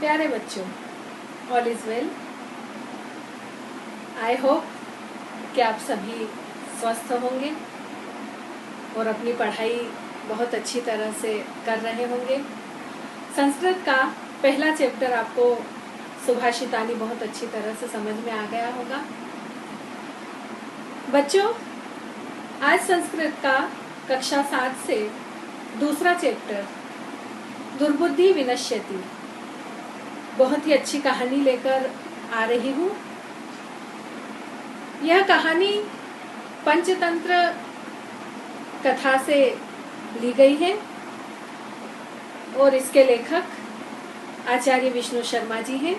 प्यारे बच्चों, all is well. I hope कि आप सभी स्वस्थ होंगे और अपनी पढ़ाई बहुत अच्छी तरह से कर रहे होंगे। संस्कृत का पहला चैप्टर आपको सुभाषितानी बहुत अच्छी तरह से समझ में आ गया होगा। बच्चों, आज संस्कृत का कक्षा 7 से दूसरा चैप्टर दुर्बुद्धि विनश्यति, बहुत ही अच्छी कहानी लेकर आ रही हूँ। यह कहानी पंचतंत्र कथा से ली गई है और इसके लेखक आचार्य विष्णु शर्मा जी हैं।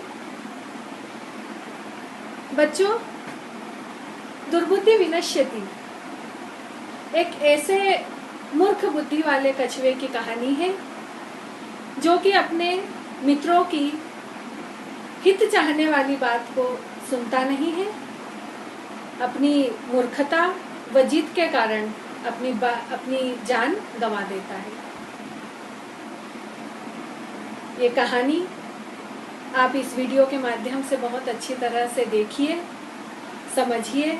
बच्चों, दुर्बुद्धि विनश्यति एक ऐसे मूर्ख बुद्धि वाले कछुए की कहानी है जो कि अपने मित्रों की हित चाहने वाली बात को सुनता नहीं है। अपनी मूर्खता व जिद के कारण अपनी जान गंवा देता है। ये कहानी आप इस वीडियो के माध्यम से बहुत अच्छी तरह से देखिए, समझिए।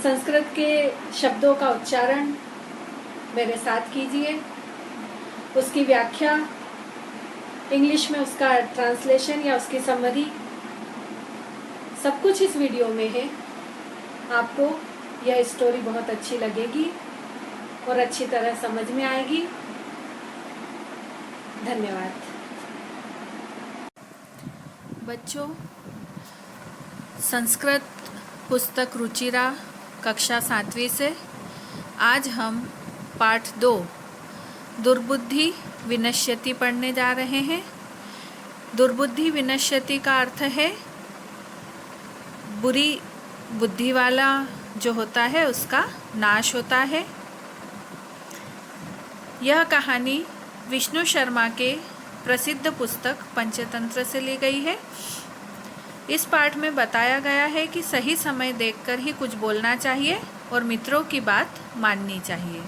संस्कृत के शब्दों का उच्चारण मेरे साथ कीजिए, उसकी व्याख्या, इंग्लिश में उसका ट्रांसलेशन या उसकी समरी, सब कुछ इस वीडियो में है। आपको यह स्टोरी बहुत अच्छी लगेगी और अच्छी तरह समझ में आएगी। धन्यवाद। बच्चों, संस्कृत पुस्तक रुचिरा कक्षा 7वीं से आज हम पाठ 2 दुर्बुद्धि विनश्यति पढ़ने जा रहे हैं। दुर्बुद्धि विनश्यति का अर्थ है बुरी बुद्धि वाला जो होता है उसका नाश होता है। यह कहानी विष्णु शर्मा के प्रसिद्ध पुस्तक पंचतंत्र से ली गई है। इस पाठ में बताया गया है कि सही समय देखकर ही कुछ बोलना चाहिए और मित्रों की बात माननी चाहिए।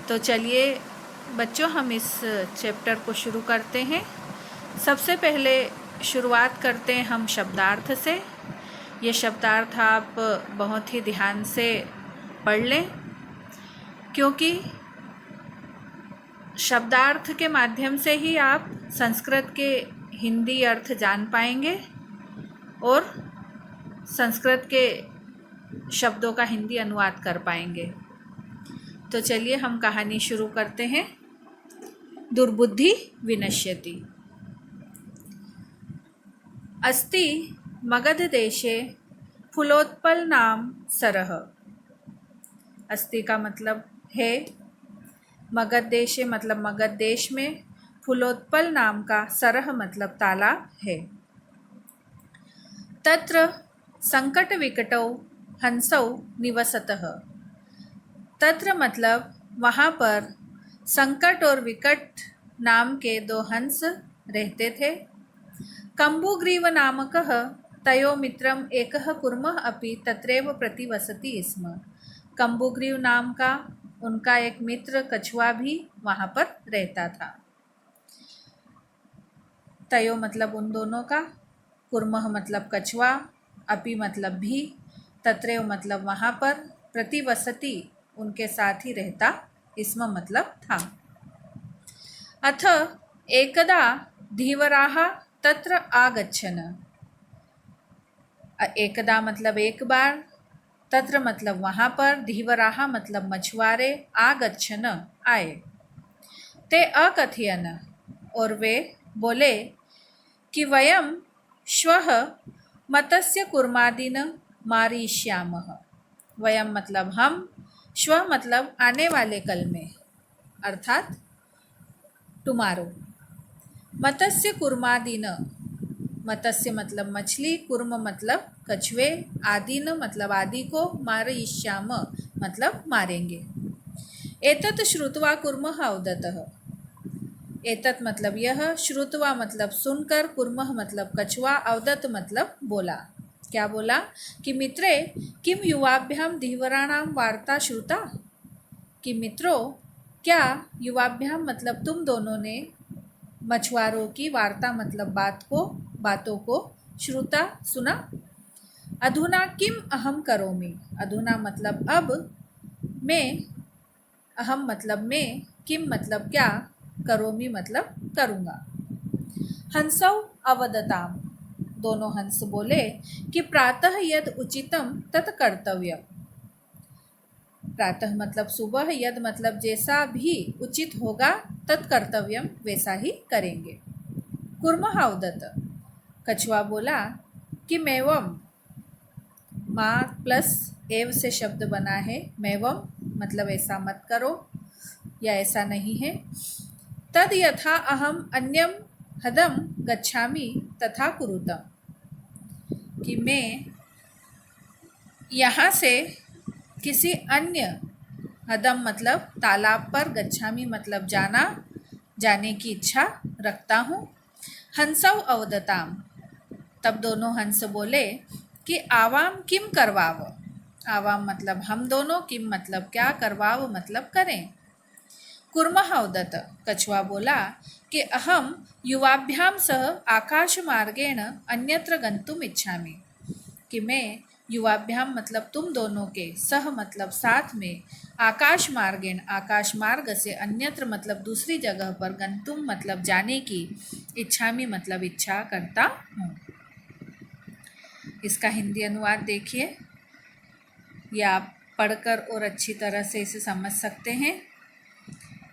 तो चलिए बच्चों, हम इस चैप्टर को शुरू करते हैं। सबसे पहले शुरुआत करते हैं हम शब्दार्थ से। ये शब्दार्थ आप बहुत ही ध्यान से पढ़ लें, क्योंकि शब्दार्थ के माध्यम से ही आप संस्कृत के हिंदी अर्थ जान पाएंगे और संस्कृत के शब्दों का हिंदी अनुवाद कर पाएंगे। तो चलिए हम कहानी शुरू करते हैं। दुर्बुद्धि विनश्यति। अस्ति मगधदेशे फूलोत्पल नाम सरः। अस्ति का मतलब है, मगध देशे मतलब मगध देश में, फूलोत्पल नाम का सरह मतलब तालाब है। तत्र संकट विकटौ हंसौ निवसतः। तत्र मतलब वहाँ पर संकट और विकट नाम के 2 हंस रहते थे। कम्बुग्रीव नामकः तयो मित्रम एकः कुर्मः अपि तत्रैव प्रतिवसति स्म। कम्बुग्रीव नाम का उनका एक मित्र कछुआ भी वहाँ पर रहता था। तयो मतलब उन दोनों का, कुर्मः मतलब कछुआ, अपि मतलब भी, तत्रैव मतलब वहाँ पर, प्रतिवसति उनके साथ ही रहता, स्म मतलब था। अथ एकदा धीवराः तत्र आगच्छन्। एकदा मतलब एक बार, तत्र मतलब वहाँ पर, धीवराः मतलब मछुआरे, आगच्छन् आए। ते अकथयन् और वे बोले कि वयं श्वः मत्स्य कुर्मादिन मारिष्यामः। वयं मतलब हम, श्व मतलब आने वाले कल में, अर्थात टुमारो। मत्स्य कुर्मादिन, मत्स्य मतलब मछली, कुर्म मतलब कछुए, आदिन मतलब आदि को, मारयिष्याम मतलब मारेंगे। एतत् श्रुत्वा कुर्मः अवदतः। एतत् मतलब यह, श्रुत्वा मतलब सुनकर, कुर्मः मतलब कछुआ, अवदत मतलब बोला। क्या बोला कि मित्रे किम युवाभ्यां धीवराणां वार्ता श्रुता। कि मित्रों, क्या युवाभ्याम मतलब तुम दोनों ने मछुआरों की वार्ता मतलब बातों को, श्रुता सुना। अधुना किम अहम करोमि, अधुना मतलब अब, मैं, अहम मतलब मैं, किम मतलब क्या, करोमि मतलब करूँगा। हंसौ अवदताम, दोनों हंस बोले कि प्रातः यद उचितम तत् कर्तव्यम, प्रातः मतलब सुबह, यद मतलब जैसा भी उचित होगा, तत्कर्तव्यम वैसा ही करेंगे। कुर्मः उदत, कछुआ बोला कि मैवम, माँ प्लस एव से शब्द बना है, मैवम मतलब ऐसा मत करो या ऐसा नहीं है। तद यथा अहम अन्यम हदम गच्छामि तथा कुरुतम, कि मैं यहाँ से किसी अन्य, हदम मतलब तालाब पर, गच्छामि मतलब जाना, जाने की इच्छा रखता हूँ। हंसौ अवदताम, तब दोनों हंस बोले कि आवाम किम करवाव, आवाम मतलब हम दोनों, किम मतलब क्या, करवाव मतलब करें। कुर्मः उदत, कछुआ बोला कि अहम युवाभ्याम सह आकाश मार्गेण अन्यत्र गंतुम इच्छामि, कि मैं युवाभ्याम मतलब तुम दोनों के, सह मतलब साथ में, आकाश मार्गेण आकाश मार्ग से, अन्यत्र मतलब दूसरी जगह पर, गंतुम मतलब जाने की, इच्छामि मतलब इच्छा करता हूँ। इसका हिंदी अनुवाद देखिए, या आप पढ़कर और अच्छी तरह से इसे समझ सकते हैं।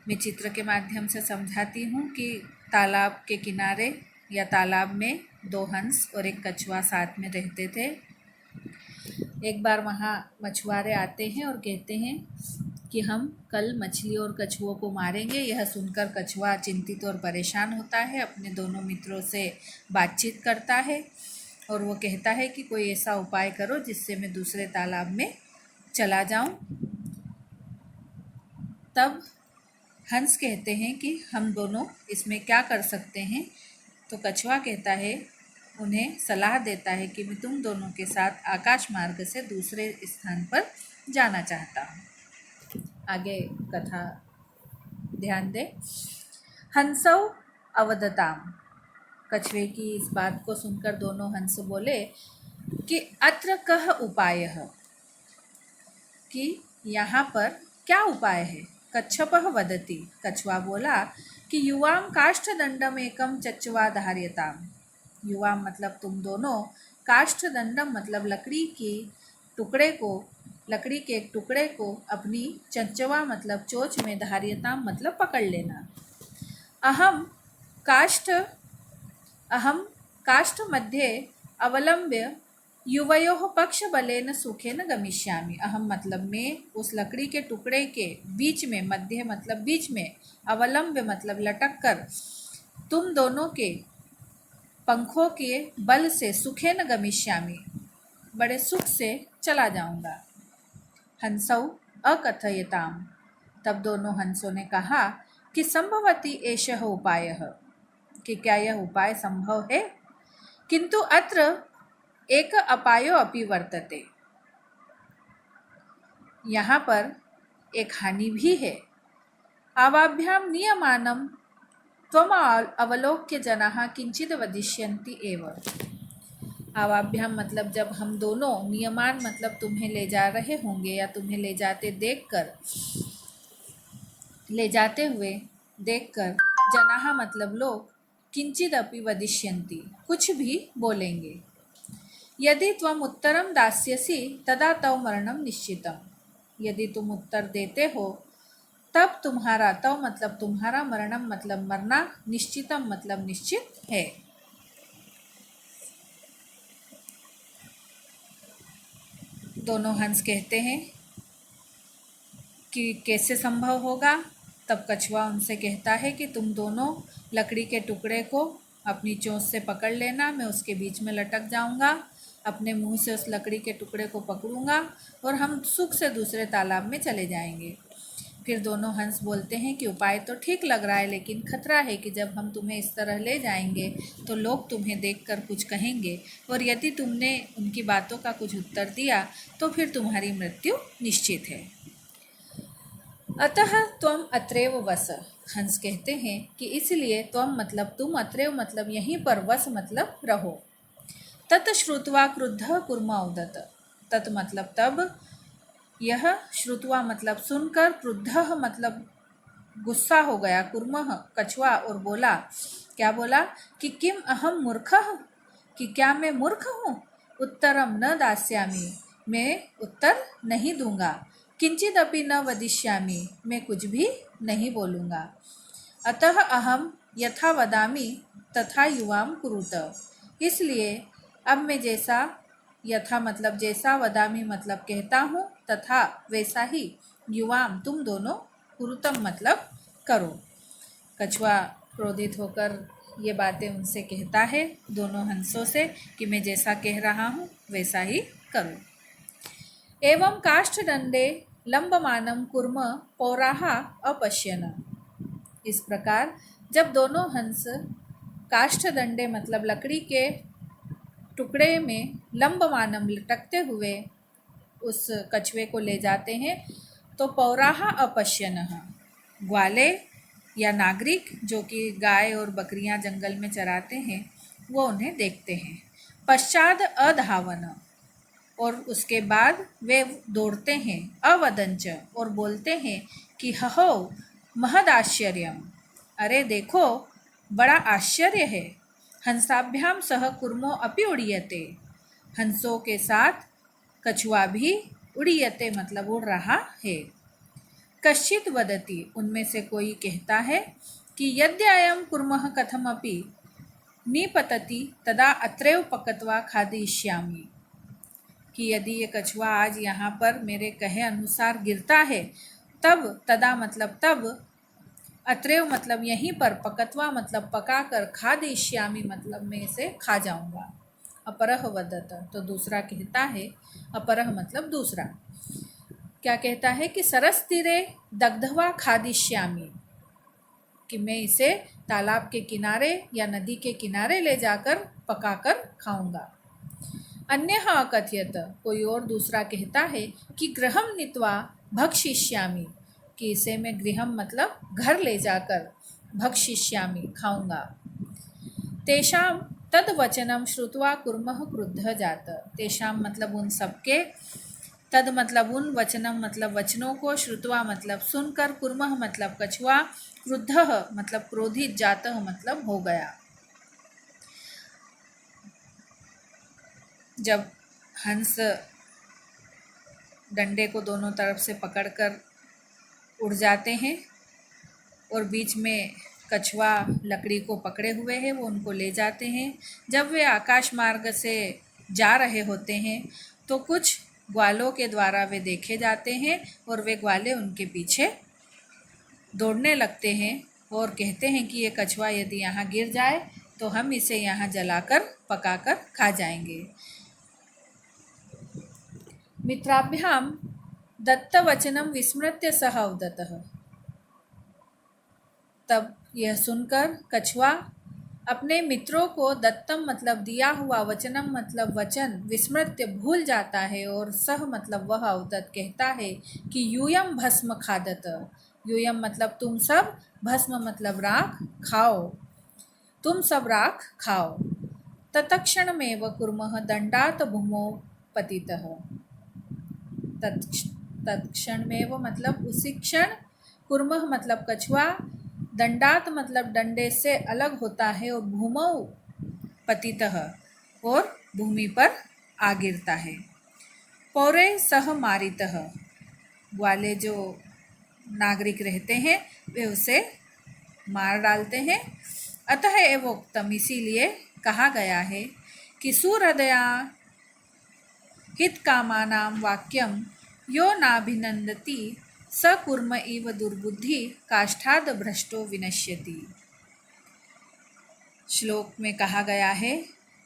मैं चित्र के माध्यम से समझाती हूँ कि तालाब के किनारे या तालाब में दो हंस और एक कछुआ साथ में रहते थे। एक बार वहाँ मछुआरे आते हैं और कहते हैं कि हम कल मछली और कछुओं को मारेंगे। यह सुनकर कछुआ चिंतित और परेशान होता है, अपने दोनों मित्रों से बातचीत करता है और वो कहता है कि कोई ऐसा उपाय करो जिससे मैं दूसरे तालाब में चला जाऊं। तब हंस कहते हैं कि हम दोनों इसमें क्या कर सकते हैं। तो कछुआ कहता है, उन्हें सलाह देता है कि मैं तुम दोनों के साथ आकाश मार्ग से दूसरे स्थान पर जाना चाहता हूँ। आगे कथा ध्यान दें। हंसौ अवदताम, कछुए की इस बात को सुनकर दोनों हंस बोले कि अत्र कः उपायः, कि यहाँ पर क्या उपाय है। कच्छपः वदति, कछुआ बोला कि युवाम काष्ठदंडम एकम चच्चवा धार्यताम, युवा मतलब तुम दोनों, काष्ठदंडम मतलब लकड़ी के एक टुकड़े को अपनी चंचवा मतलब चोंच में, धार्यताम मतलब पकड़ लेना। अहम काष्ठ मध्ये अवलंब्य युवयोः पक्षबलेन सुखेन गमिष्यामि, अहम मतलब मैं, उस लकड़ी के टुकड़े के बीच में, मध्य मतलब बीच में, अवलंब्य मतलब लटक कर, तुम दोनों के पंखों के बल से, सुखेन गमिष्यामि बड़े सुख से चला जाऊंगा। हंसौ अकथयताम, तब दोनं हंसों ने कहा कि संभवति एषः उपायः, कि क्या यह उपाय संभव है। किंतु अत्र एक अपायो अपि वर्तते, यहाँ पर एक हानि भी है। आवाभ्याम नियमानं त्वम अवलोक्य जनाः किंचित वदिष्यन्ति एव, आवाभ्याम मतलब जब हम दोनों, नियमान मतलब तुम्हें ले जा रहे होंगे या तुम्हें ले जाते हुए देखकर, जनाः मतलब लोग, किंचित अपि वदिष्यन्ति कुछ भी बोलेंगे। यदि त्वम उत्तरम दास्यसि तदा तव मरणम निश्चितम, यदि तुम उत्तर देते हो तब तुम्हारा, तव मतलब तुम्हारा, मरणम मतलब मरना, निश्चितम मतलब निश्चित है। दोनों हंस कहते हैं कि कैसे संभव होगा। तब कछुआ उनसे कहता है कि तुम दोनों लकड़ी के टुकड़े को अपनी चोंच से पकड़ लेना, मैं उसके बीच में लटक जाऊंगा, अपने मुंह से उस लकड़ी के टुकड़े को पकड़ूंगा और हम सुख से दूसरे तालाब में चले जाएंगे। फिर दोनों हंस बोलते हैं कि उपाय तो ठीक लग रहा है, लेकिन खतरा है कि जब हम तुम्हें इस तरह ले जाएंगे तो लोग तुम्हें देखकर कुछ कहेंगे, और यदि तुमने उनकी बातों का कुछ उत्तर दिया तो फिर तुम्हारी मृत्यु निश्चित है। अतः त्वम अत्रैव वस। हंस कहते हैं कि इसलिए त्वम मतलब तुम, अत्रैव मतलब यहीं पर, वस मतलब रहो। तत् श्रुत्वा क्रुद्धः कुर्म औदत। तत् मतलब तब, यह श्रुत्वा मतलब सुनकर, क्रुद्धः मतलब गुस्सा हो गया, कुर्मः कछुआ, और बोला, क्या बोला कि किम अहम मूर्खः, कि क्या मैं मूर्ख हूँ। उत्तरम न दास्यामि, मैं उत्तर नहीं दूंगा। किंचिदपि न वदिष्यामि, मैं कुछ भी नहीं बोलूँगा। अतः अहम यथा वदामि तथा युवां कुरुत। इसलिए अब मैं जैसा, यथा मतलब जैसा, वदामि मतलब कहता हूँ, तथा वैसा ही, युवाम तुम दोनों, कुरुतम मतलब करो। कछुआ क्रोधित होकर ये बातें उनसे कहता है, दोनों हंसों से, कि मैं जैसा कह रहा हूँ वैसा ही करो। एवं काष्ठदंडे लंबमानं कुर्म पौराः अपश्यन्। इस प्रकार जब दोनों हंस काष्ठदंडे मतलब लकड़ी के टुकड़े में लंबमानम लटकते हुए उस कछुए को ले जाते हैं, तो पौराहा अपश्यनः, ग्वाले या नागरिक जो कि गाय और बकरियां जंगल में चराते हैं, वो उन्हें देखते हैं। पश्चात अधावन, और उसके बाद वे दौड़ते हैं, अवदंच और बोलते हैं कि हहो महदाश्चर्यम, अरे देखो बड़ा आश्चर्य है। हंसाभ्याम सह कुर्मो अपि उड़ीयते, हंसों के साथ कछुआ भी उड़ीयते मतलब उड़ रहा है। कश्चित वदति, उनमें से कोई कहता है कि यद्ययं कुर्मः कथमपि निपतति तदा अत्रैव पकत्वा खादिष्यामि, कि यदि ये कछुआ आज यहाँ पर मेरे कहे अनुसार गिरता है, तब, तदा मतलब तब, अत्रैव मतलब यहीं पर, पकत्वा मतलब पकाकर, खादिष्यामि मतलब मैं इसे खा जाऊंगा। अपरह वदत, तो दूसरा कहता है, अपरह मतलब दूसरा, क्या कहता है कि सरस तीरे दग्धवा खादिष्यामि, कि मैं इसे तालाब के किनारे या नदी के किनारे ले जाकर पकाकर खाऊंगा। अन्यः अकथयत, कोई और दूसरा कहता है कि गृहं नीत्वा भक्षिष्यामि, कि इसे मैं गृहम मतलब घर ले जाकर, भक्षिष्यामि खाऊंगा। तेषां तद वचनम श्रुत्वा कुर्मः क्रुद्धः जात। तेषां मतलब उन सबके, तद मतलब उन, वचनम मतलब वचनों को, श्रुत्वा मतलब सुनकर, कुर्मः मतलब कछुआ, क्रुद्धः मतलब क्रोधित, जातः मतलब हो गया। जब हंस डंडे को दोनों तरफ से पकड़कर उड़ जाते हैं और बीच में कछुआ लकड़ी को पकड़े हुए है, वो उनको ले जाते हैं। जब वे आकाश मार्ग से जा रहे होते हैं तो कुछ ग्वालों के द्वारा वे देखे जाते हैं और वे ग्वाले उनके पीछे दौड़ने लगते हैं और कहते हैं कि ये कछुआ यदि यहाँ गिर जाए तो हम इसे यहाँ जलाकर पकाकर खा जाएंगे। मित्राभ्याम दत्तवचनम विस्मृत्य सह उदतः। तब यह सुनकर कछुआ अपने मित्रों को दत्तम मतलब दिया हुआ, वचनम मतलब वचन, विस्मृत्य भूल जाता है, और सह मतलब वह, उदत कहता है कि यूयम भस्म खादत। यूयम मतलब तुम सब, भस्म मतलब राख, खाओ, तुम सब राख खाओ। तत्क्षणमेव कुर्मः दंडात भूमौ पतितः। तत्क्षणमेव मतलब उसी क्षण, कुर्मः मतलब कछुआ, दंडात मतलब डंडे से अलग होता है, और भूमौ पतितः और भूमि पर आ गिरता है। पौरे सह मारितः, ग्वाले जो नागरिक रहते हैं वे उसे मार डालते हैं। अतः एवोक्तम, इसीलिए कहा गया है कि सुहृदया हितकामानां वाक्यम यो नाभिनंदति स कुर्म इव दुर्बुद्धि काष्ठाद भ्रष्टो विनश्यति। श्लोक में कहा गया है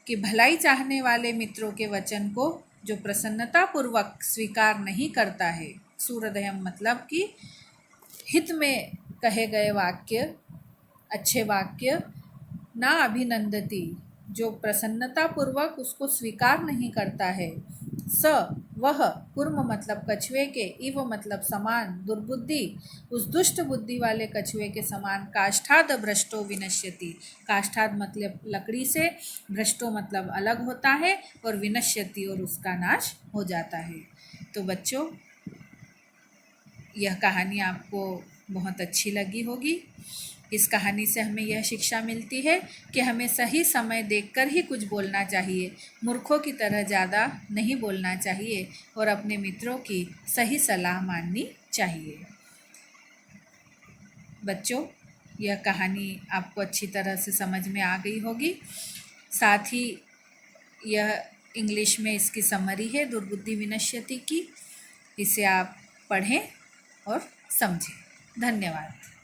कि भलाई चाहने वाले मित्रों के वचन को जो प्रसन्नतापूर्वक स्वीकार नहीं करता है, सूरदयम मतलब कि हित में कहे गए वाक्य, अच्छे वाक्य, ना अभिनंदती जो प्रसन्नतापूर्वक उसको स्वीकार नहीं करता है, स वह कुर्म मतलब कछुए के, इव मतलब समान, दुर्बुद्धि उस दुष्ट बुद्धि वाले कछुए के समान, काष्ठाद भ्रष्टो विनश्यति, काष्ठाद मतलब लकड़ी से, भ्रष्टो मतलब अलग होता है, और विनश्यति और उसका नाश हो जाता है। तो बच्चों, यह कहानी आपको बहुत अच्छी लगी होगी। इस कहानी से हमें यह शिक्षा मिलती है कि हमें सही समय देखकर ही कुछ बोलना चाहिए, मूर्खों की तरह ज़्यादा नहीं बोलना चाहिए, और अपने मित्रों की सही सलाह माननी चाहिए। बच्चों, यह कहानी आपको अच्छी तरह से समझ में आ गई होगी। साथ ही यह इंग्लिश में इसकी समरी है दुर्बुद्धि विनश्यति की। इसे आप पढ़ें और समझें। धन्यवाद।